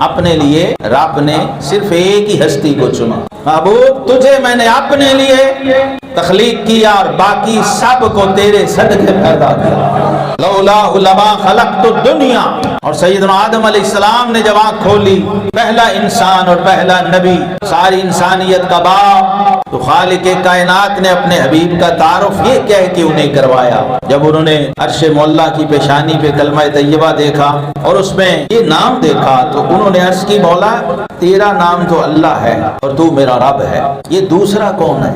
اپنے لیے رب نے صرف ایک ہی ہستی کو چنا. محبوب تجھے میں نے اپنے لیے تخلیق کیا اور باقی سب کو تیرے صدقے پیدا کیا. لولا لما خلقت الدنیا. اور سیدنا آدم علیہ السلام نے جب آنکھ کھولی، پہلا انسان اور پہلا نبی، ساری انسانیت کا باپ، تو خالق کائنات نے اپنے حبیب کا تعارف یہ کہہ کے انہیں کروایا. جب انہوں نے عرش مولا کی پیشانی پہ کلمہ طیبہ دیکھا اور اس میں یہ نام دیکھا تو انہوں نے عرض کی مولا تیرا نام تو اللہ ہے اور تو میرا رب ہے، یہ دوسرا کون ہے؟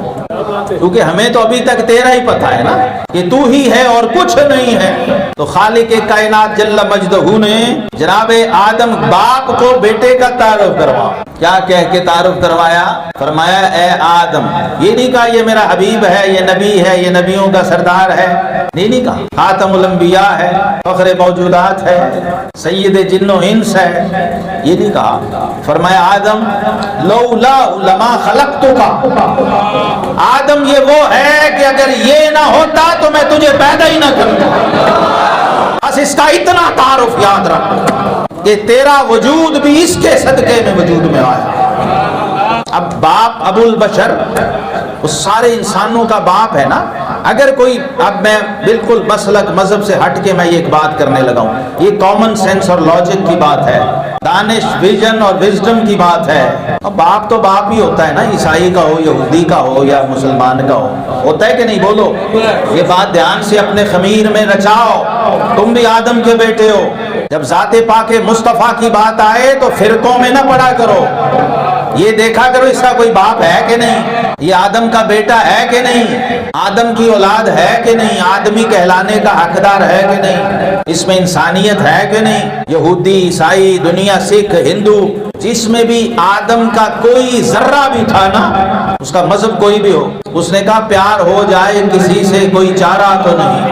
کیونکہ ہمیں تو ابھی تک تیرا ہی پتا ہے نا کہ تو ہی ہے اور کچھ نہیں ہے. تو خالق کائنات جل مجدہ نے جناب آدم باپ کو بیٹے کا تعارف کروا. کیا کہہ کے تعارف کروایا؟ فرمایا اے آدم. یہ نہیں کہا یہ میرا حبیب ہے، یہ نبی ہے، یہ نبیوں کا سردار ہے، نہیں کہا. خاتم الانبیاء ہے، فخر موجودات ہے، سید جن و انس ہے، یہ نہیں کہا. فرمایا آدم لولا لما خلقتک. آدم یہ وہ ہے کہ اگر یہ نہ ہوتا تو میں تجھے پیدا ہی نہ کرتا. بس اس کا اتنا تعارف یاد رکھ کہ تیرا وجود بھی اس کے صدقے میں وجود میں آیا. اب باپ ابو البشر اس سارے انسانوں کا باپ ہے نا. اگر کوئی، اب میں بالکل مسلک مذہب سے ہٹ کے میں یہ ایک بات کرنے لگا ہوں، یہ کامن سینس اور لاجک کی بات ہے، دانش ویژن اور وزڈم کی بات ہے. اب باپ تو باپ ہی ہوتا ہے نا، عیسائی کا ہو، یہودی کا ہو یا مسلمان کا ہو، ہوتا ہے کہ نہیں؟ بولو یہ بات دھیان سے اپنے خمیر میں رچاؤ. تم بھی آدم کے بیٹے ہو. جب ذات پاک مصطفیٰ کی بات آئے تو فرقوں میں نہ پڑا کرو، یہ دیکھا کرو اس کا کوئی باپ ہے کہ نہیں، یہ آدم کا بیٹا ہے کہ نہیں، آدم کی اولاد ہے کہ نہیں، آدمی کہلانے کا حقدار ہے کہ نہیں، اس میں انسانیت ہے کہ نہیں. یہودی، عیسائی، دنیا، سکھ، ہندو، جس میں بھی آدم کا کوئی ذرہ بھی تھا نا، اس کا مذہب کوئی بھی ہو، اس نے کہا پیار ہو جائے کسی سے کوئی چارہ تو نہیں.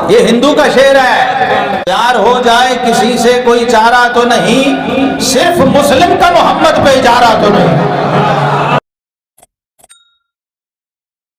یہ ہندو کا شعر ہے، پیار ہو جائے کسی سے کوئی چارہ تو نہیں، صرف مسلم کا محمد پہ اجارہ تو نہیں.